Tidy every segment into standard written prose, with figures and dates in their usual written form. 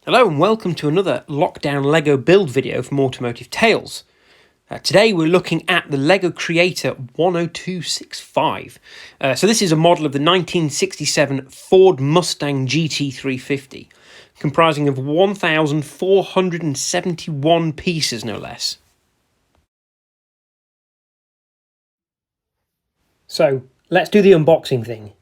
Hello and welcome to another lockdown Lego build video from Automotive Tales. Today we're looking at the Lego Creator 10265. So this is a model of the 1967 Ford Mustang GT 350, comprising of 1,471 pieces no less. So let's do the unboxing thing.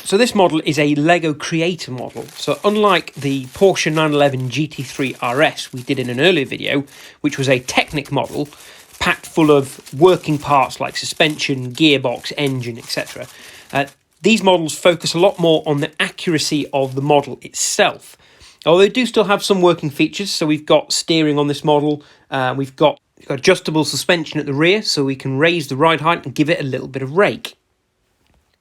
So this model is a Lego Creator model. So unlike the Porsche 911 GT3 RS we did in an earlier video, which was a Technic model, packed full of working parts like suspension, gearbox, engine, etc. These models focus a lot more on the accuracy of the model itself. Although they do still have some working features, so we've got steering on this model, we've got adjustable suspension at the rear, so we can raise the ride height and give it a little bit of rake.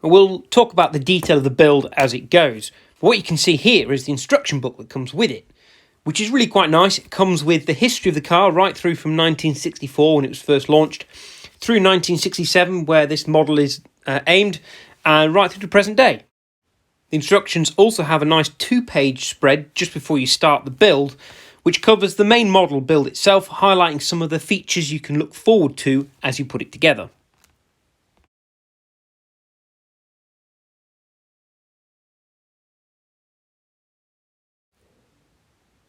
We'll talk about the detail of the build as it goes. But what you can see here is the instruction book that comes with it, which is really quite nice. It comes with the history of the car right through from 1964 when it was first launched, through 1967 where this model is aimed, and right through to present day. The instructions also have a nice 2-page spread just before you start the build, which covers the main model build itself, highlighting some of the features you can look forward to as you put it together.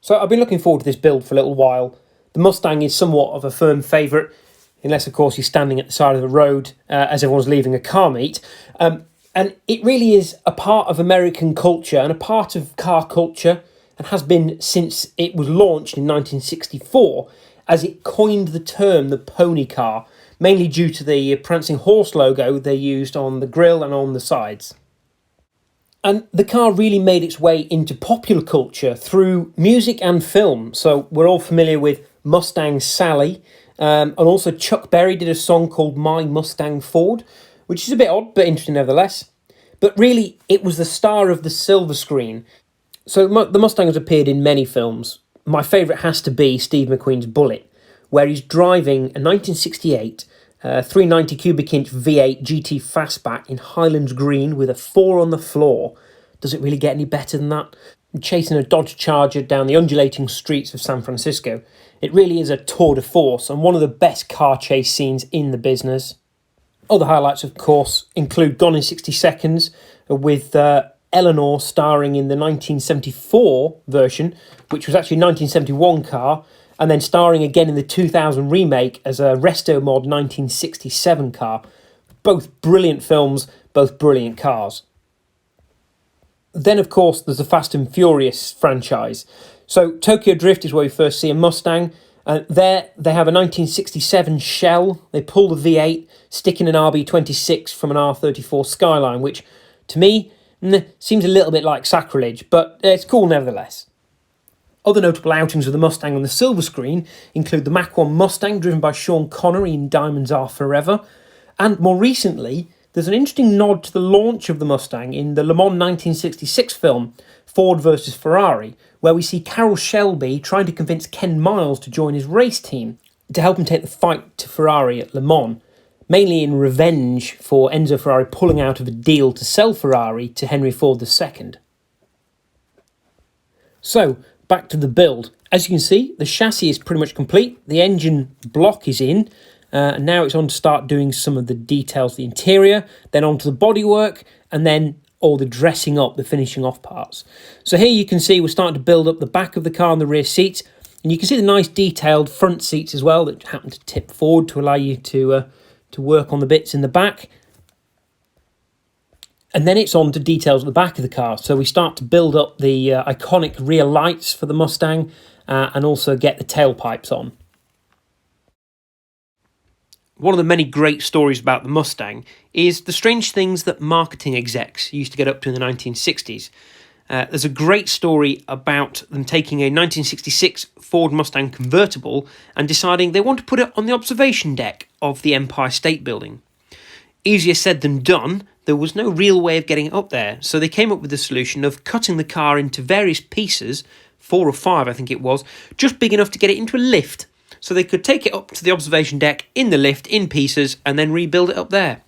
So I've been looking forward to this build for a little while. The Mustang is somewhat of a firm favourite, unless of course you're standing at the side of the road as everyone's leaving a car meet. And it really is a part of American culture and a part of car culture, and has been since it was launched in 1964, as it coined the term the pony car, mainly due to the prancing horse logo they used on the grille and on the sides. And the car really made its way into popular culture through music and film. So we're all familiar with Mustang Sally, and also Chuck Berry did a song called My Mustang Ford, which is a bit odd, but interesting nevertheless. But really, it was the star of the silver screen. So the Mustang has appeared in many films. My favourite has to be Steve McQueen's Bullitt, where he's driving a 1968 390 cubic inch V8 GT Fastback in Highlands Green with a 4 on the floor. Does it really get any better than that? Chasing a Dodge Charger down the undulating streets of San Francisco. It really is a tour de force and one of the best car chase scenes in the business. Other highlights, of course, include Gone in 60 Seconds with Eleanor starring in the 1974 version, which was actually a 1971 car, and then starring again in the 2000 remake as a Resto Mod 1967 car. Both brilliant films, both brilliant cars. Then, of course, there's the Fast and Furious franchise. So Tokyo Drift is where we first see a Mustang. There they have a 1967 shell. They pull the V8, stick in an RB26 from an R34 Skyline, which to me seems a little bit like sacrilege, but it's cool nevertheless. Other notable outings of the Mustang on the silver screen include the Mach 1 Mustang driven by Sean Connery in Diamonds Are Forever, and more recently there's an interesting nod to the launch of the Mustang in the Le Mans 1966 film Ford vs Ferrari, where we see Carroll Shelby trying to convince Ken Miles to join his race team to help him take the fight to Ferrari at Le Mans, mainly in revenge for Enzo Ferrari pulling out of a deal to sell Ferrari to Henry Ford II. So, back to the build. As you can see, the chassis is pretty much complete. The engine block is in. And now it's on to start doing some of the details of the interior, then onto the bodywork, and then all the dressing up, the finishing off parts. So here you can see we're starting to build up the back of the car and the rear seats. And you can see the nice detailed front seats as well that happen to tip forward to allow you to work on the bits in the back. And then it's on to details at the back of the car. So we start to build up the iconic rear lights for the Mustang and also get the tailpipes on. One of the many great stories about the Mustang is the strange things that marketing execs used to get up to in the 1960s. There's a great story about them taking a 1966 Ford Mustang convertible and deciding they want to put it on the observation deck of the Empire State Building. Easier said than done. There was no real way of getting it up there, so they came up with the solution of cutting the car into various pieces, 4 or 5 I think it was, just big enough to get it into a lift, so they could take it up to the observation deck in the lift in pieces and then rebuild it up there.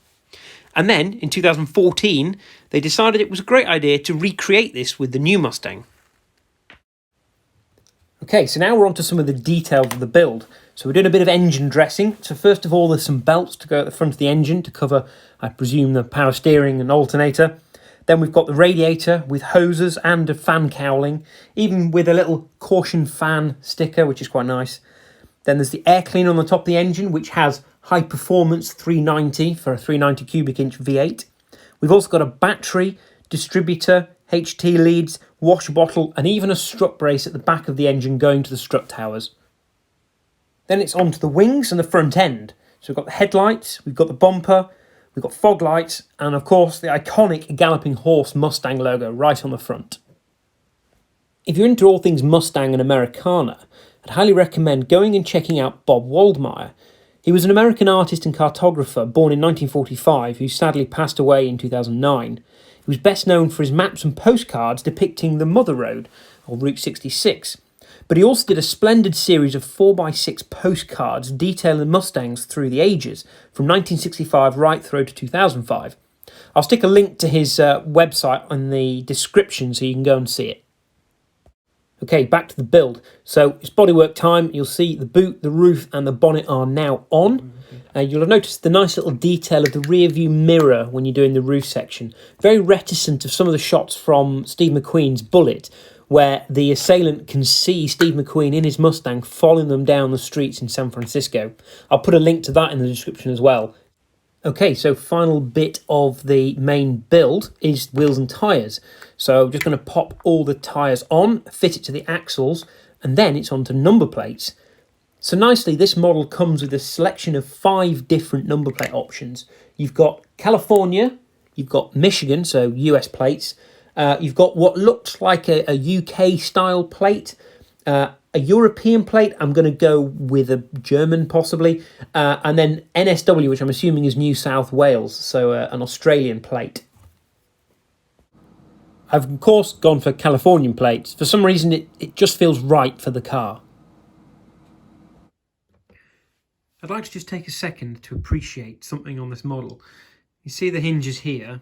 And then, in 2014, they decided it was a great idea to recreate this with the new Mustang. Okay, so now we're on to some of the details of the build. So we're doing a bit of engine dressing. So first of all, there's some belts to go at the front of the engine to cover, I presume, the power steering and alternator. Then we've got the radiator with hoses and a fan cowling, even with a little caution fan sticker, which is quite nice. Then there's the air cleaner on the top of the engine, which has high performance 390 for a 390 cubic inch V8. We've also got a battery, distributor, HT leads, wash bottle, and even a strut brace at the back of the engine going to the strut towers. Then it's on to the wings and the front end. So we've got the headlights, we've got the bumper, we've got fog lights, and of course the iconic Galloping Horse Mustang logo right on the front. If you're into all things Mustang and Americana, I'd highly recommend going and checking out Bob Waldmire. He was an American artist and cartographer born in 1945 who sadly passed away in 2009. He was best known for his maps and postcards depicting the Mother Road, or Route 66. But he also did a splendid series of 4x6 postcards detailing Mustangs through the ages, from 1965 right through to 2005. I'll stick a link to his website in the description so you can go and see it. Okay, back to the build. So it's bodywork time. You'll see the boot, the roof and the bonnet are now on. You'll have noticed the nice little detail of the rear view mirror when you're doing the roof section. Very reticent of some of the shots from Steve McQueen's Bullitt, where the assailant can see Steve McQueen in his Mustang following them down the streets in San Francisco. I'll put a link to that in the description as well. Okay, so final bit of the main build is wheels and tyres. So I'm just going to pop all the tyres on, fit it to the axles, and then it's on to number plates. So nicely, this model comes with a selection of 5 different number plate options. You've got California, you've got Michigan, so US plates, you've got what looks like a UK style plate, a European plate, I'm going to go with a German possibly, and then NSW, which I'm assuming is New South Wales, so an Australian plate. I've of course gone for Californian plates. For some reason it just feels right for the car. I'd like to just take a second to appreciate something on this model. You see the hinges here?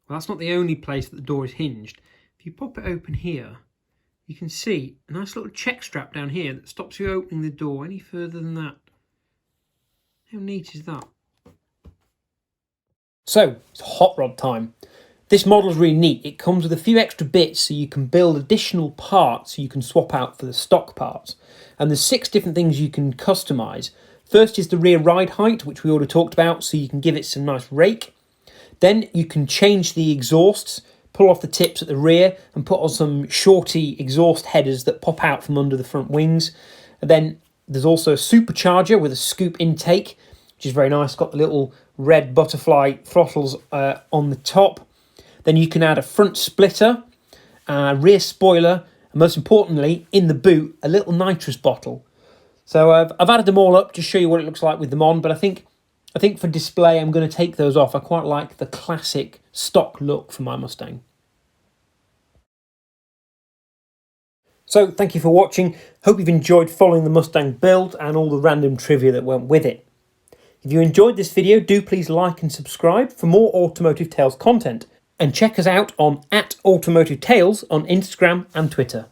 Well, that's not the only place that the door is hinged. If you pop it open here, you can see a nice little check strap down here that stops you opening the door any further than that. How neat is that? So, it's hot rod time. This model is really neat. It comes with a few extra bits so you can build additional parts you can swap out for the stock parts. And there's 6 different things you can customise. First is the rear ride height, which we already talked about, so you can give it some nice rake. Then you can change the exhausts, pull off the tips at the rear and put on some shorty exhaust headers that pop out from under the front wings. And then there's also a supercharger with a scoop intake, which is very nice. Got the little red butterfly throttles on the top. Then you can add a front splitter, rear spoiler, and most importantly, in the boot, a little nitrous bottle. So I've added them all up to show you what it looks like with them on, but I think for display I'm going to take those off. I quite like the classic stock look for my Mustang. So thank you for watching. Hope you've enjoyed following the Mustang build and all the random trivia that went with it. If you enjoyed this video, do please like and subscribe for more Automotive Tales content. And check us out on @Automotive Tales on Instagram and Twitter.